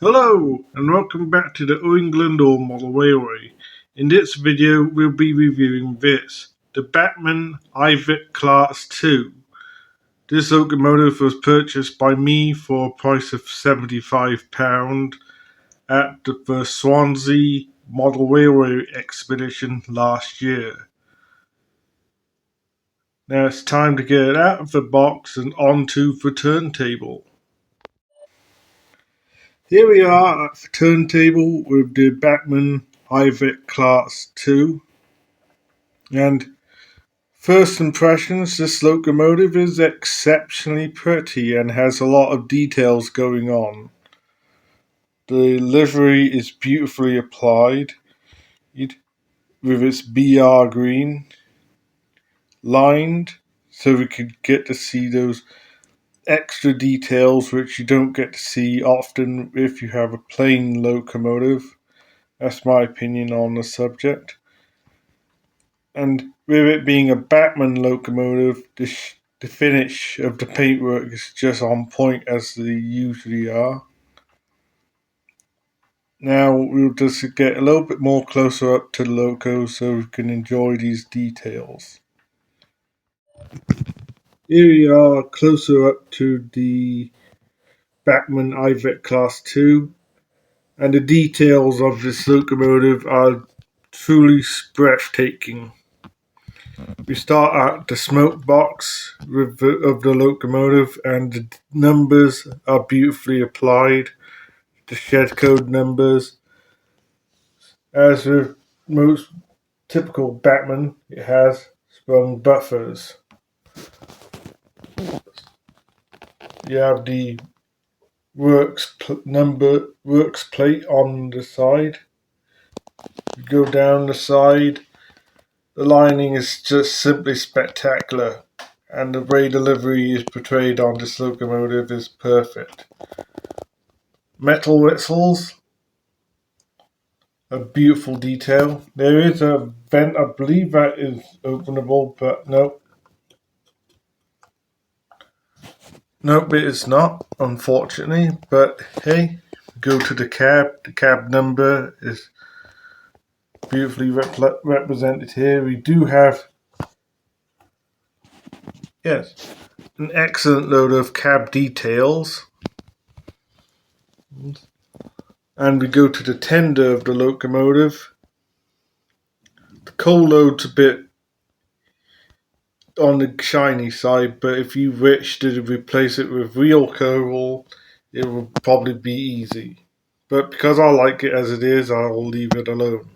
Hello and welcome back to the New England All Model Railway. In this video we'll be reviewing the Bachmann Ivatt Class 2. This locomotive was purchased by me for a price of £75 at the Swansea Model Railway Expedition last year. Now it's time to get it out of the box and onto the turntable. Here we are at the turntable with the Bachmann Ivatt Class 2. And first impressions, this locomotive is exceptionally pretty and has a lot of details going on. The livery is beautifully applied with its BR green, lined so we could get to see those extra details which you don't get to see often if you have a plain locomotive. That's my opinion on the subject. And with it being a Bachmann locomotive, the finish of the paintwork is just on point as they usually are. Now we'll just get a little bit more closer up to the loco so we can enjoy these details. Here we are closer up to the Bachmann Ivatt Class 2, and the details of this locomotive are truly breathtaking. We start at the smoke box of the locomotive, and the numbers are beautifully applied. The shed code numbers. As with most typical Bachmann, it has sprung buffers. You have the works plate on the side. You go down the side. The lining is just simply spectacular, and the way the livery is portrayed on this locomotive is perfect. Metal whistles, a beautiful detail. There is a vent, I believe that is openable, but nope. Nope, it is not, unfortunately, but hey, go to the cab. The cab number is beautifully represented here. We do have, yes, an excellent load of cab details. And we go to the tender of the locomotive. The coal load's a bit on the shiny side, but if you wish to replace it with real coal, it will probably be easy. But because I like it as it is, I'll leave it alone.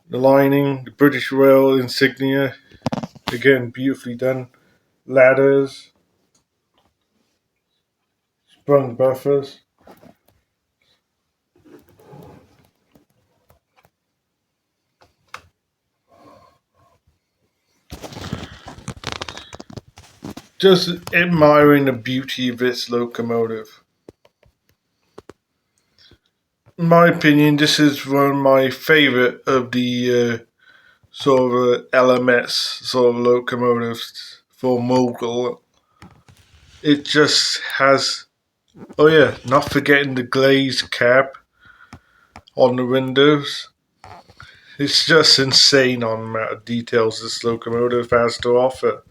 The lining, the British Rail insignia, again beautifully done. Ladders, sprung buffers. Just admiring the beauty of this locomotive. In my opinion, this is one of my favourite of the sort of LMS sort of locomotives for mogul. It just has, oh yeah, not forgetting the glazed cab on the windows. It's just insane on the amount of details this locomotive has to offer.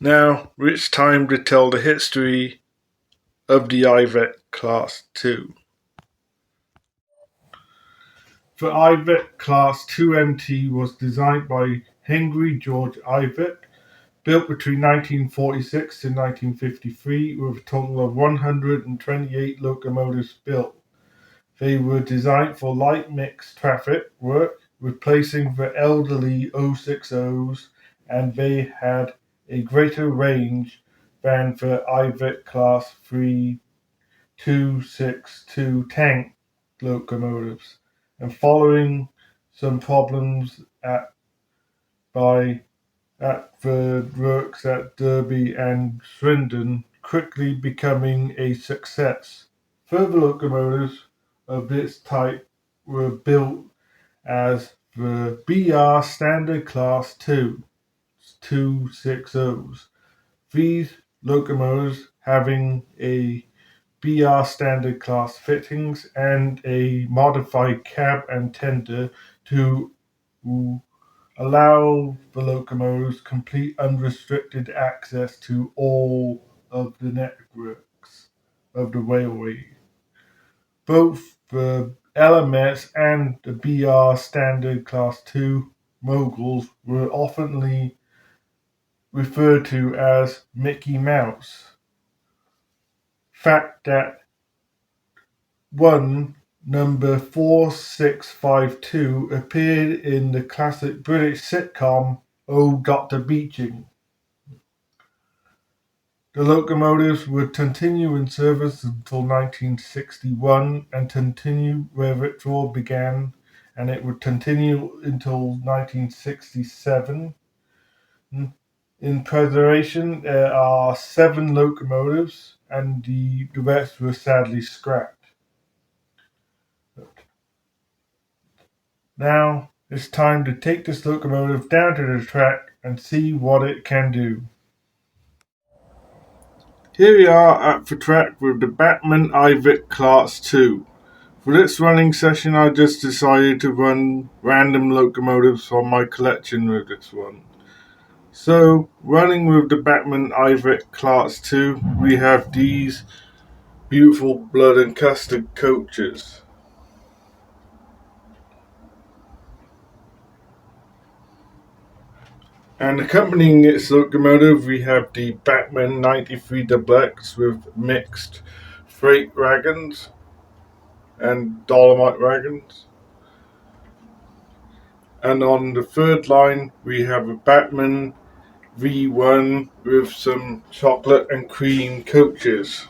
Now, it's time to tell the history of the Ivatt Class 2. The Ivatt Class 2MT was designed by Henry George Ivatt, built between 1946 and 1953, with a total of 128 locomotives built. They were designed for light mixed traffic work, replacing the elderly 060s, and they had a greater range than the Ivatt Class 3 262 tank locomotives. And following some problems at the works at Derby and Swindon, quickly becoming a success. Further locomotives of this type were built as the BR Standard Class 2 260s. These locomotives having a BR standard class fittings and a modified cab and tender to allow the locomotives complete unrestricted access to all of the networks of the railway. Both the LMS and the BR Standard Class 2 moguls were oftenly referred to as Mickey Mouse. Fact that one number 4652 appeared in the classic British sitcom Oh Dr. Beeching. The locomotives would continue in service until 1961 and continue where ritual began, and it would continue until 1967. In preservation, there are 7 locomotives, and the rest were sadly scrapped. Now it's time to take this locomotive down to the track and see what it can do. Here we are at the track with the Bachmann Ivatt Class 2. For this running session, I just decided to run random locomotives from my collection with this one. So, running with the Bachmann Ivatt Class 2, we have these beautiful blood and custard coaches. And accompanying its locomotive, we have the Bachmann 93XX with mixed freight wagons and dolomite wagons. And on the third line, we have a Bachmann V1 with some chocolate and cream coaches.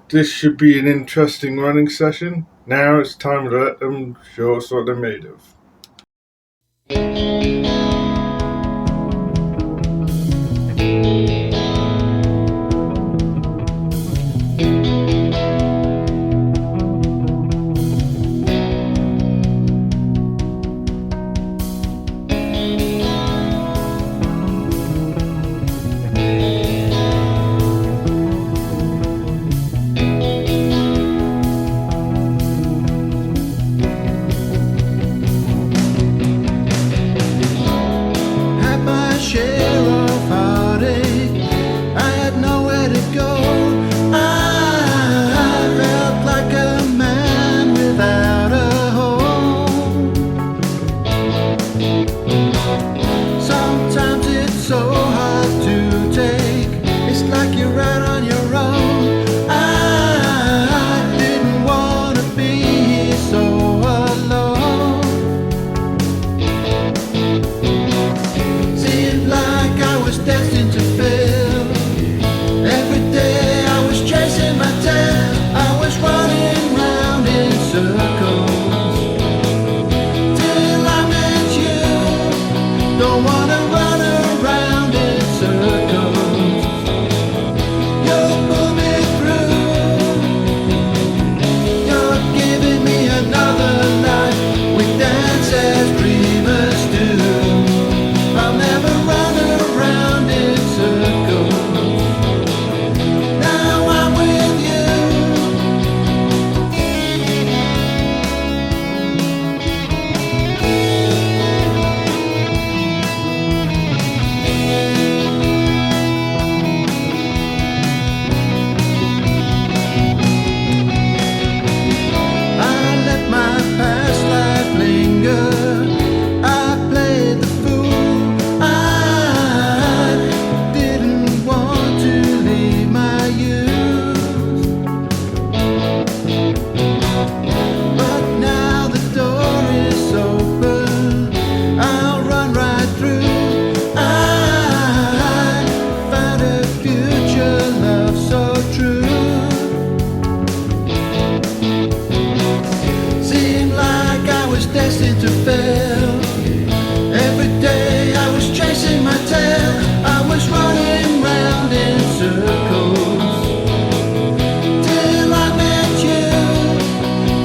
This should be an interesting running session. Now it's time to let them show us what they're made of.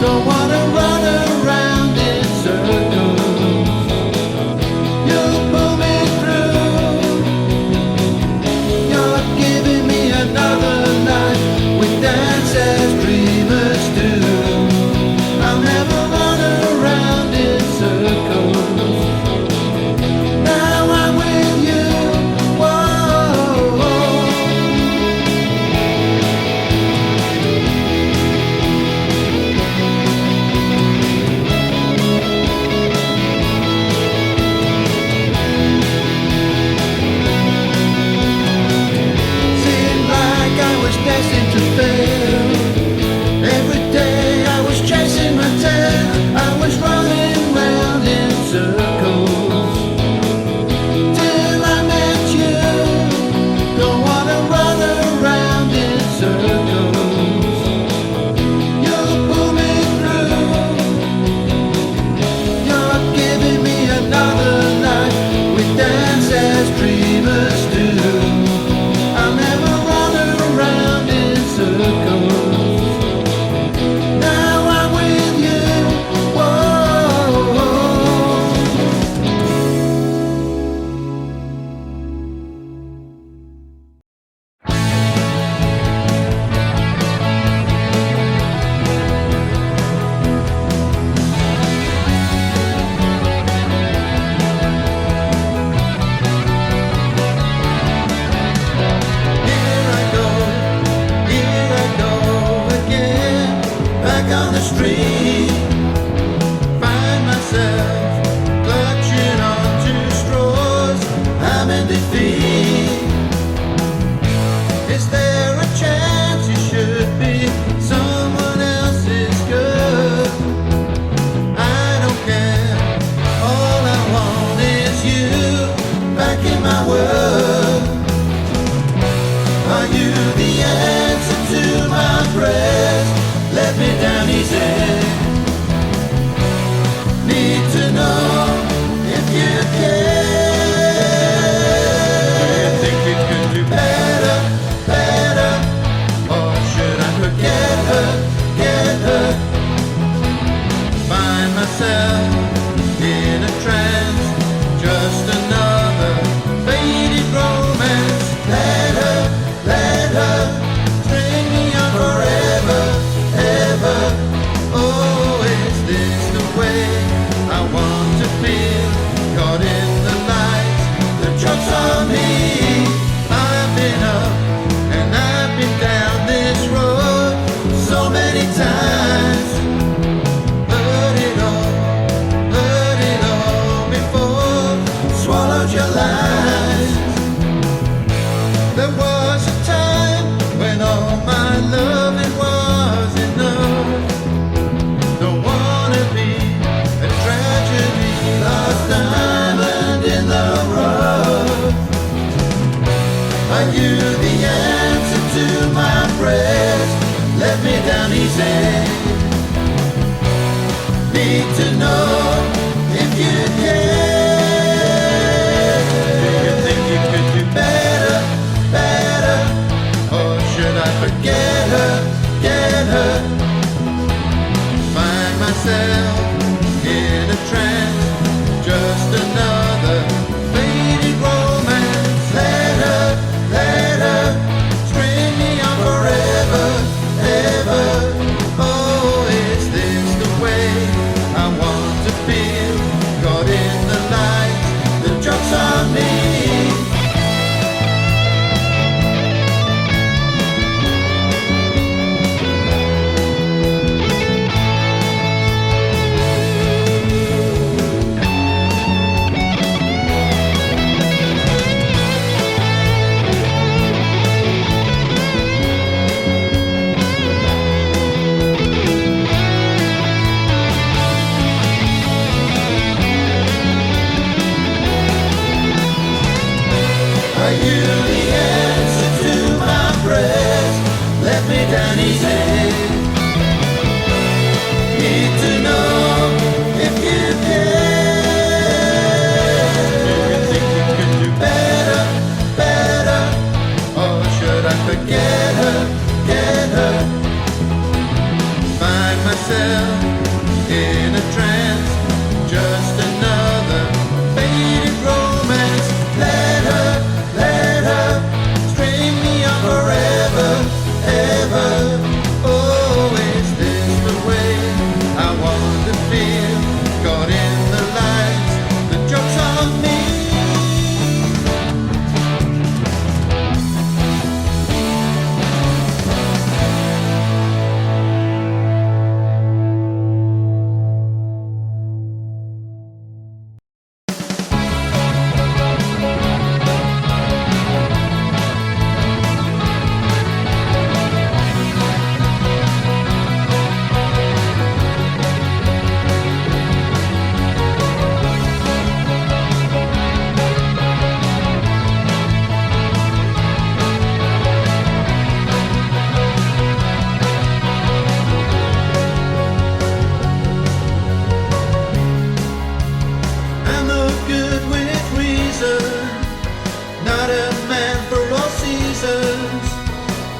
Don't wanna run around in circles.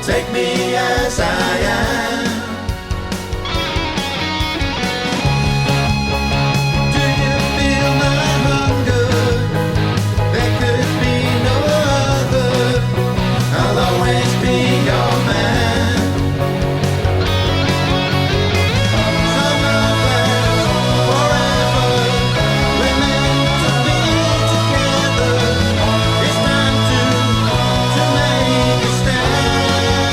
Take me as I am. Do you feel my hunger? There could be no other. I'll always be your man. Summer lasts forever. We're meant to be together. It's time to make a stand.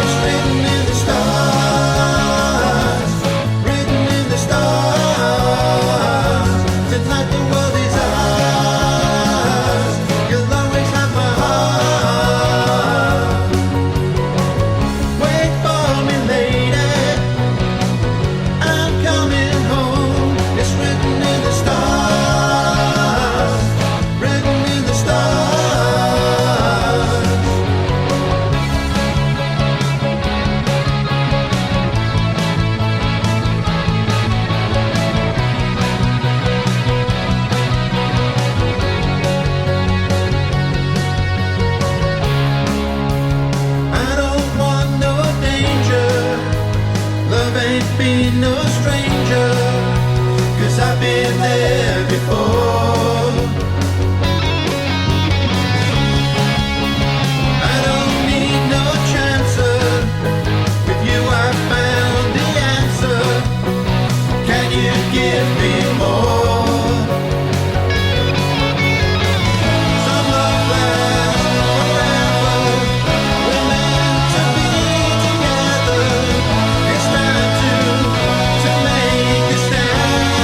It's written in the stars. Written in the stars. Tonight the world is ours. You'll always have my heart. Wait for me, lady. I'm coming home. It's written in the stars. Written in the stars. I don't want no danger. Love ain't been no stranger. 'Cause I've been there before. I don't need no chancer. With you I found the answer. Can you give me more? Some love lasts forever. We're meant to be together. It's time to make a stand.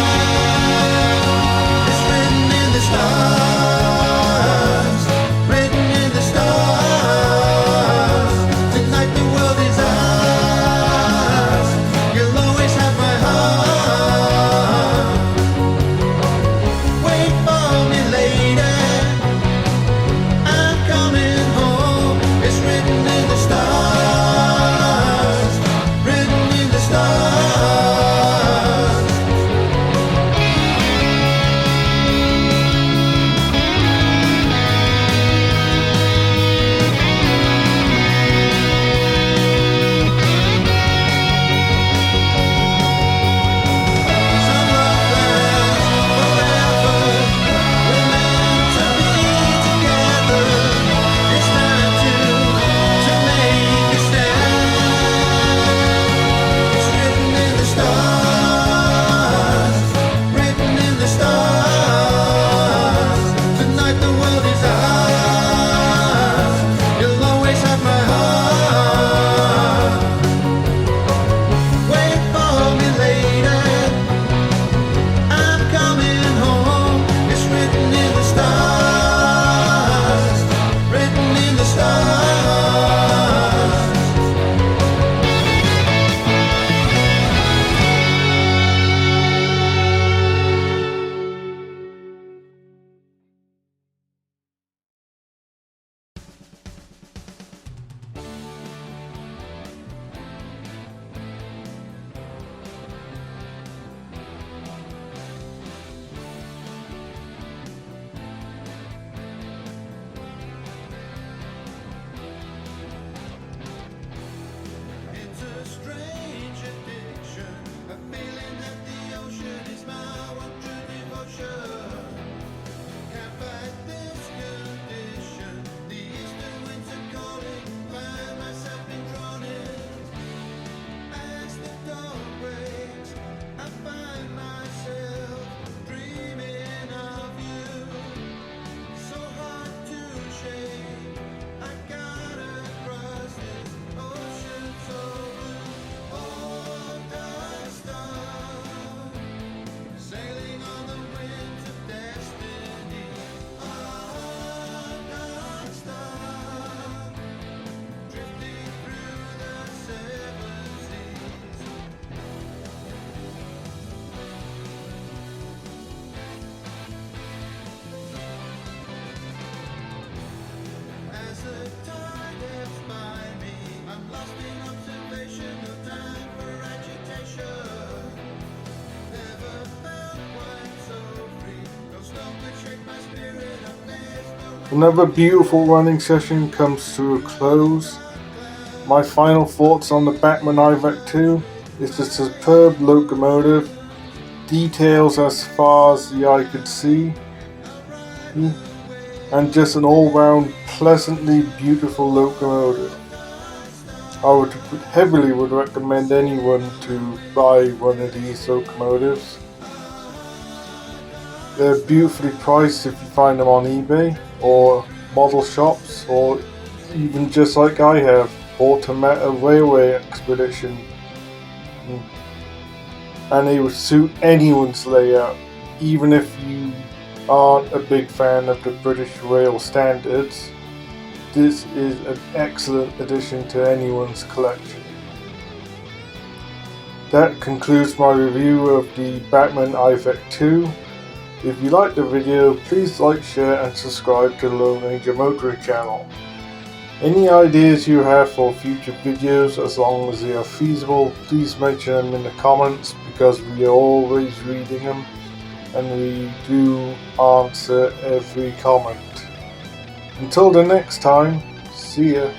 Another beautiful running session comes to a close. My final thoughts on the Bachmann Ivatt 2 is a superb locomotive, details as far as the eye could see, and just an all-round pleasantly beautiful locomotive. I heavily would recommend anyone to buy one of these locomotives. They're beautifully priced if you find them on eBay or model shops, or even just like I have, bought them at a railway expedition. And they would suit anyone's layout, even if you aren't a big fan of the British rail standards. This is an excellent addition to anyone's collection. That concludes my review of the Bachmann Ivatt 2. If you liked the video, please like, share and subscribe to the Lone Ranger Motoring channel. Any ideas you have for future videos, as long as they are feasible, please mention them in the comments, because we are always reading them and we do answer every comment. Until the next time, see ya.